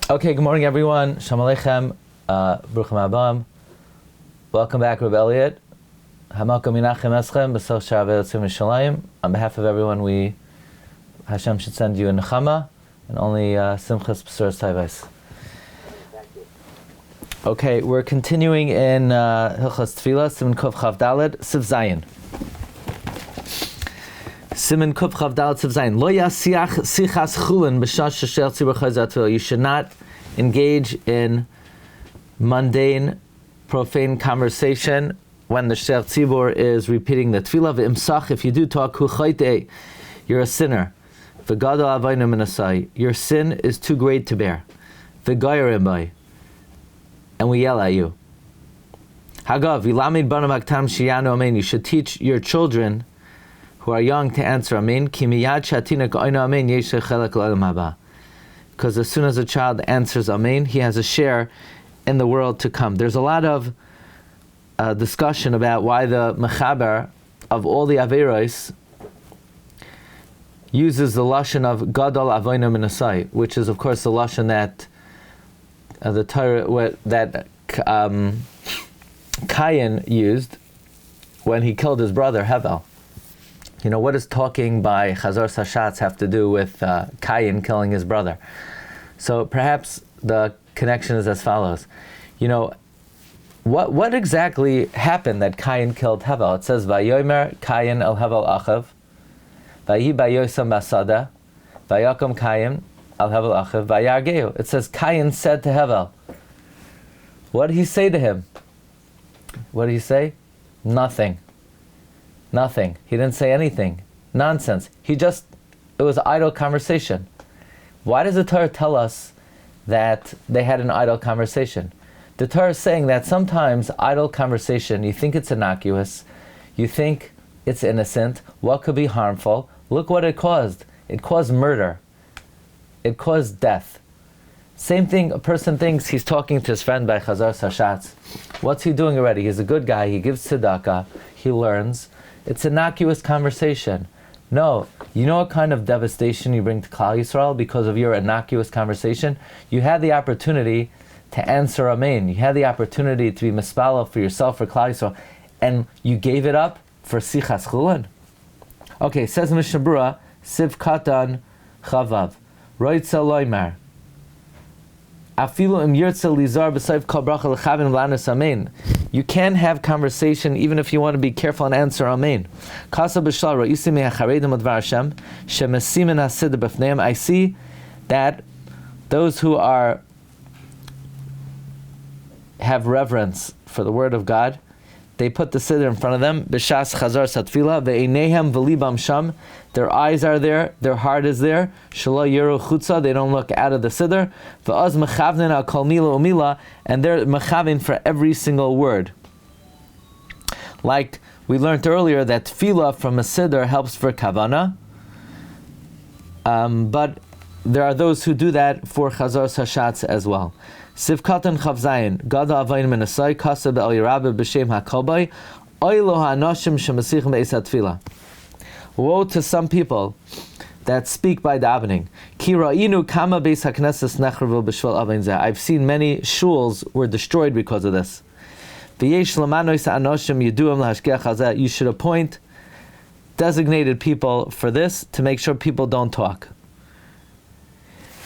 Okay, good morning everyone. Shalom Aleichem, Bruchim Abam. Welcome back, Rabbi Elliot. Hamalka Minachem Eschem, B'Sel Sha'aveh Etzim Yishalayim. On behalf of everyone, Hashem should send you a nechama and only simchas b'suras tayvais. Okay, we're continuing in Hilchos Tefillah, Siman Kuf Chav Daled, Siv Zayin. Siman Kuf Chav Daled, Siv Zayin. Lo yasiach sichas chulin b'shash sheshel tzibur chayzat tefillah. You should not engage in mundane, profane conversation when the Shech Tzibur is repeating the Tefillah. V'imsach, if you do talk, hu chaytei, you're a sinner. V'gadol avaynu minasai, your sin is too great to bear. V'gayerim bai, and we yell at you. Hagav, v'lamid banam haktam shiyanu amen, you should teach your children who are young to answer amen. Ki miyad shatina ka'aynu amen yesh chelek l'olam haba. Because as soon as a child answers amen, he has a share in the world to come. There's a lot of discussion about why the mechaber of all the averos uses the lashon of gadol avaynu minasai, which is of course the lashon that the Torah that Cain used when he killed his brother Hevel. You know, what does talking by Chazaras HaShatz have to do with Cain killing his brother? So perhaps the connection is as follows. You know, what exactly happened that Cain killed Hevel? It says, Vayomer Cain el Hevel achav, Vayi bayosam basada, Vayakom Cain el Hevel achav, Vayargeu. It says, Cain said to Hevel. What did he say to him? What did he say? Nothing. Nothing. He didn't say anything. Nonsense. It was idle conversation. Why does the Torah tell us that they had an idle conversation? The Torah is saying that sometimes idle conversation, you think it's innocuous, you think it's innocent, what could be harmful? Look what it caused. It caused murder. It caused death. Same thing, a person thinks he's talking to his friend by Chazaras HaShatz. What's he doing already? He's a good guy, he gives tzedakah, he learns. It's innocuous conversation. No, you know what kind of devastation you bring to Klal Yisrael because of your innocuous conversation? You had the opportunity to answer amen. You had the opportunity to be mispala for yourself, for Klal Yisrael, and you gave it up for sichas chulin. Okay, says Mishna Berura, Siv Katan Chavav, Roitza Loimar, Afilu im yirtza lizar b'sayf kol bracha l'chavin v'lanas amen. You can have conversation even if you want to be careful and answer amen. Kasa b'shal ra'isi me'acharedim advar Hashem shemesimin hasiddur b'fneim. I see that those who have reverence for the word of God, they put the siddur in front of them. B'shas chazaras hatfilah ve'eineihem v'libam sham. Their eyes are there, their heart is there. Shelo yiru chutza, they don't look out of the siddur. V'az mechavnen al kol mila u'mila, and they're mechavin for every single word. Like we learned earlier that tefillah from a siddur helps for kavana, but there are those who do that for Chazaras HaShatz as well. Sivkatan Chavzayin, Gada Avayin Menasai, Kasab El Yerabah B'Shem HaKolbai, Oilo HaNashim Shemasichim Eisat Tefillah. Woe to some people that speak by davening. Ki ra'inu kama beis haknesses nechravu b'shvel avayin zeh. I've seen many shuls were destroyed because of this. V'yesh lamanois anoshim yiduim lahashgeach hazeh. You should appoint designated people for this to make sure people don't talk.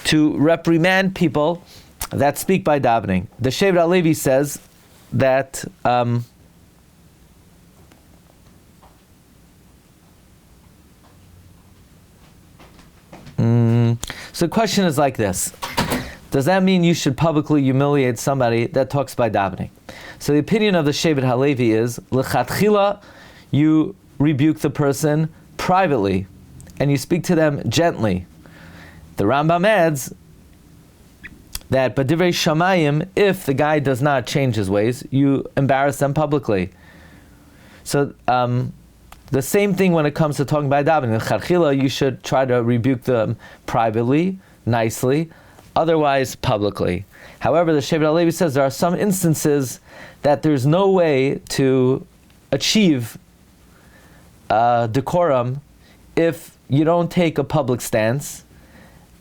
To reprimand people that speak by davening. The Shevet HaLevi says that so the question is like this. Does that mean you should publicly humiliate somebody that talks by davening? So the opinion of the Shevet HaLevi is, l'chatchila, you rebuke the person privately, and you speak to them gently. The Rambam adds that b'divrei shamayim, if the guy does not change his ways, you embarrass them publicly. So the same thing when it comes to talking by davening. In Chachila, you should try to rebuke them privately, nicely, otherwise publicly. However, the Shevet HaLevi says there are some instances that there's no way to achieve decorum if you don't take a public stance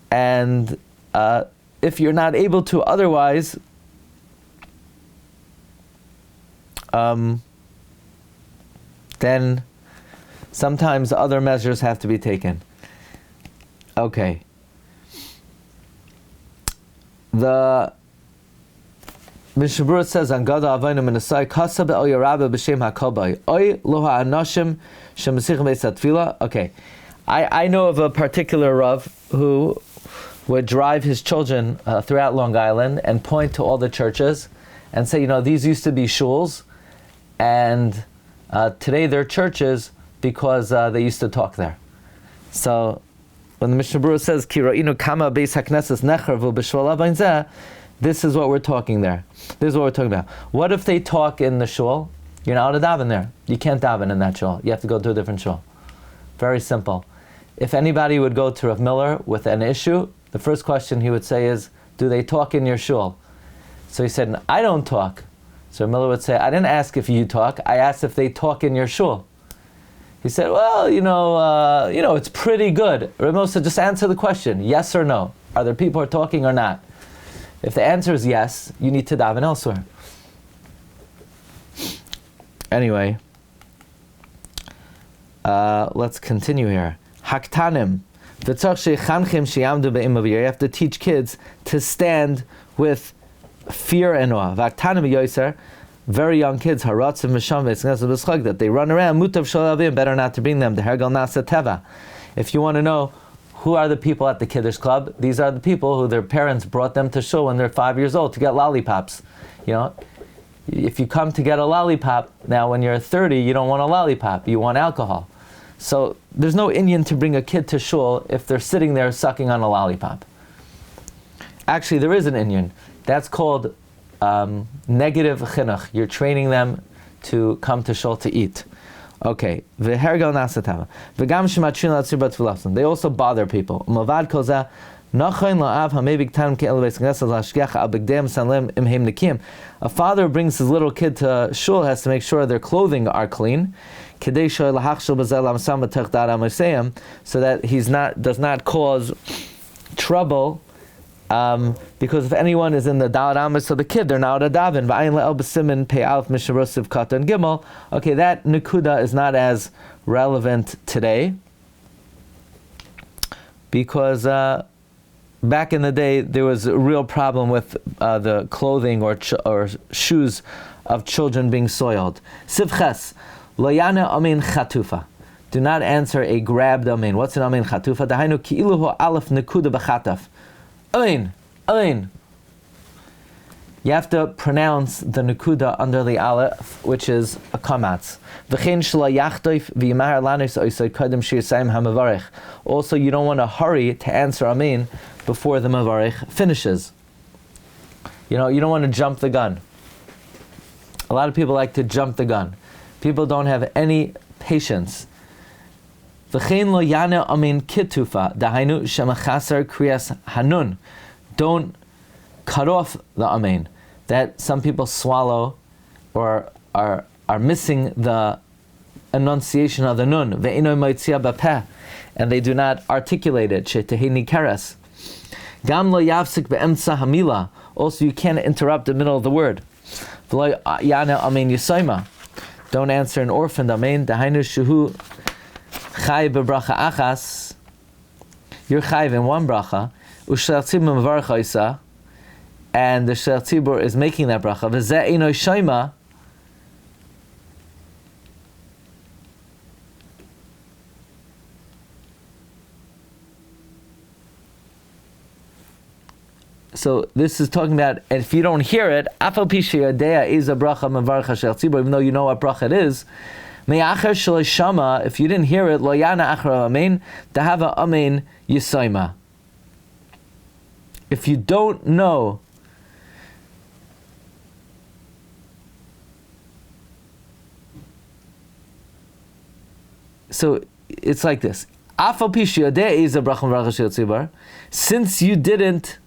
and if you're not able to otherwise, then sometimes other measures have to be taken. Okay. The Mishnah says on Gold of MMH, Kasab el Yerabah b'shem HaKolbai, Oy lo ha'anashim shemasichim beis hatfila. Okay. I know of a particular Rav who would drive his children throughout Long Island and point to all the churches and say, these used to be shuls, and today they're churches because they used to talk there. So when the Mishnah says, Ki ra'inu kama beis hakneses necharvu b'shul avayin zeh, this is what we're talking there. This is what we're talking about. What if they talk in the shul? You're not allowed to daven there. You can't daven in that shul. You have to go to a different shul. Very simple. If anybody would go to Rav Miller with an issue, the first question he would say is, do they talk in your shul? So he said, I don't talk. So Rav Miller would say, I didn't ask if you talk. I asked if they talk in your shul. He said, well, it's pretty good. Rav Miller said, just answer the question, yes or no. Are there people who are talking or not? If the answer is yes, you need to daven elsewhere. Anyway, let's continue here. Haktanim. You have to teach kids to stand with fear and awe. Very young kids, that they run around, better not to bring them. If you want to know who are the people at the Kiddush Club, these are the people who their parents brought them to shul when they're 5 years old to get lollipops. If you come to get a lollipop, now when you're 30, you don't want a lollipop, you want alcohol. So there's no inyan to bring a kid to shul if they're sitting there sucking on a lollipop. Actually, there is an inyan. That's called negative chinuch. You're training them to come to shul to eat. Okay. They also bother people. A father who brings his little kid to shul has to make sure their clothing are clean, so that does not cause trouble. Because if anyone is in the Daled Amos of the kid, they're now to daven. Okay, that Nakuda is not as relevant today, because back in the day there was a real problem with the clothing or shoes of children being soiled. Sivches, loyana amin chatufa. Do not answer a grabbed amin. What's an amin chatufa? Dahainu ki'iluhu alef nekuda b'chataf. Amin. You have to pronounce the nekuda under the aleph, which is a kamatz. Also, you don't want to hurry to answer amin before the mavarich finishes. You don't want to jump the gun. A lot of people like to jump the gun. People don't have any patience. V'chein lo yana amin kitufa, dahainu shemachasar kriyas hanun. Don't cut off the amin. That some people swallow or are missing the enunciation of the nun. Ve'inoi moitzia b'peh, and they do not articulate it. Shetehini keres. Gam lo yavsik be'emtza hamila. Also, you can't interrupt the middle of the word. V'lo yana amin yisoima. Don't answer an orphaned amin. Dahainu shuhu chai bebracha achas. You're chayv in one bracha. Ushel tzibur mevarach isa. And the shel tzibur is making that bracha. V'zeh eino shoima. So this is talking about, if you don't hear it, afal pi sheyodea is a bracha mevarach shel tzibur, even though you know what bracha it is. Me'acher shelo shama, if you didn't hear it, lo yana achra amen, dahava amen yisoima. If you don't know, so it's like this. Afal pi sheyodea is a bracha mevarach shel tzibur. Since you didn't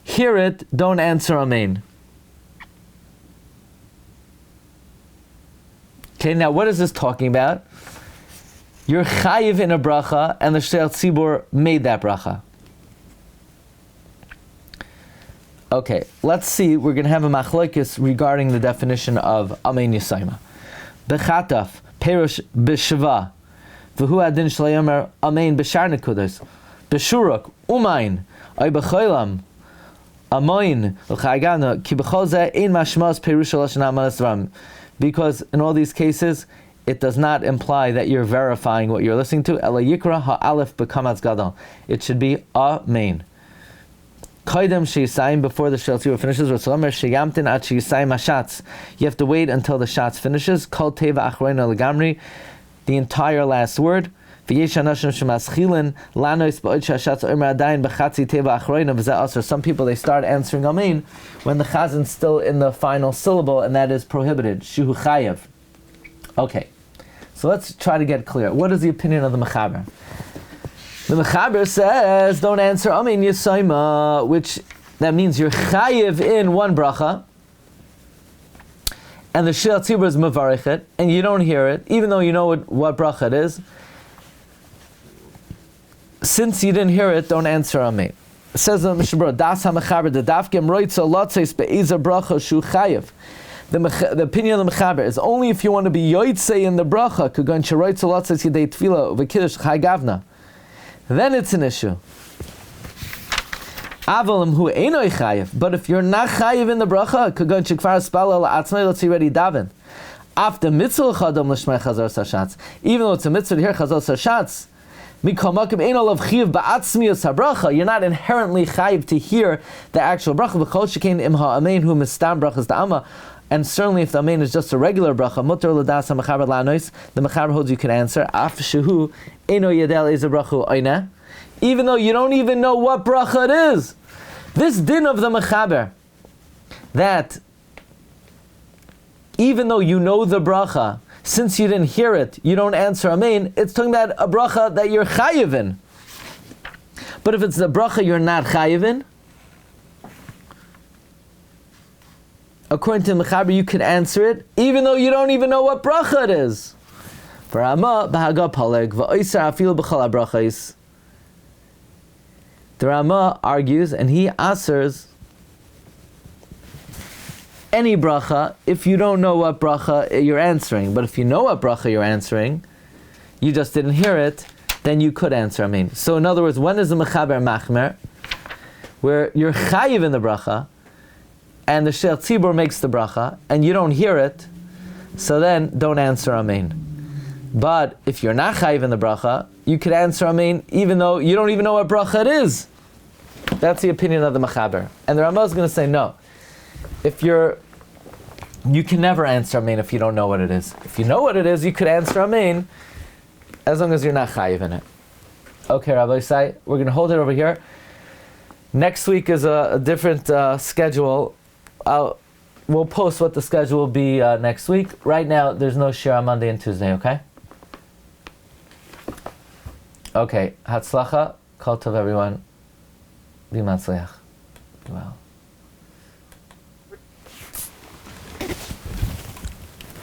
hear it, don't answer amen. Okay, now what is this talking about? You're chayiv in a bracha, and the shel tzibur made that bracha. Okay, let's see. We're going to have a machlokes regarding the definition of Amen Yisayma. Bechataf, Perush B'Sheva, V'hu Adin Shleyomer Amen B'Shar Nekudos, B'Shuruk, Umain, Ay B'Choylam, Amoin, L'Chagana, Ki B'Chol Zeh Ein Mashmas Perush Lashon Amanas Ram. Because in all these cases, it does not imply that you're verifying what you're listening to. Ela Yikra Ha'alef B'Kamatz Gadol. It should be Amen. Kaidem she'yisayim, before the Shiurim finishes. Ratzalamer sheyamtin at she'yisayim HaShatz. You have to wait until the HaShatz finishes. Kol teva achroina legamri, the entire last word. V'yesh anashim shemaschilin lanois ba'od she'HaShatz omer adayin b'chatzi teva achroina v'zeh aser. Some people, they start answering Amen when the chazin's still in the final syllable, and that is prohibited. Shehu chayev. Okay, so let's try to get clear. What is the opinion of the Mechaber? The Mechaber says, don't answer Amen Yisayma, which that means you're chayiv in one bracha, and the Shil Tzibur is mevarichet, and you don't hear it, even though you know what bracha it is. Since you didn't hear it, don't answer Amen. It says in the Mishnah, Das HaMechaber, the Dafkem Roitza Lotzeis Be'ezer Bracha Shu Chayiv. The opinion of the Mechaber is only if you want to be yoytze in the bracha, Kugan Sheroitza Lotzeis Yidei Tefila V'Kiddush Chai Gavna, then it's an issue. Avalim hu einoi chayiv. But if you're not chayiv in the bracha, kagon shekvar spala la'atzmei, let's already daven. After mitzvah chadam l'shmei chazaras HaShatz, even though it's a mitzvah to hear chazaras HaShatz, mikol makim eino lav chiv ba'atzmius habracha. You're not inherently chayiv to hear the actual bracha. V'chol shekein im ha'amein hu mistam brachas da'ama. And certainly if the Amen is just a regular bracha, mutar l'das ha'mechaber la'anois, the Mechaber holds you can answer, af shehu eino yadel eza brachu oineh, even though you don't even know what bracha it is. This din of the Mechaber, that even though you know the bracha, since you didn't hear it, you don't answer Amen, it's talking about a bracha that you're chayiv in. But if it's the bracha you're not chayiv in, according to the Mechaber, you can answer it, even though you don't even know what bracha it is. The Rama argues, and he answers any bracha if you don't know what bracha you're answering. But if you know what bracha you're answering, you just didn't hear it, then you could answer Amen. So in other words, when is the Mechaber machmer? Where you're chayiv in the bracha, and the Shel Tzibur makes the bracha, and you don't hear it, so then don't answer Amen. But if you're not chayiv in the bracha, you could answer Amen even though you don't even know what bracha it is. That's the opinion of the Mechaber. And the Ramah is going to say no. You can never answer Amen if you don't know what it is. If you know what it is, you could answer Amen as long as you're not chayiv in it. Okay, Rabbi Sai, we're going to hold it over here. Next week is a different schedule. We'll post what the schedule will be next week. Right now, there's no shir on Monday and Tuesday, okay? Okay, Hatzlacha, Kol Tov everyone. Be Matzliach. Well.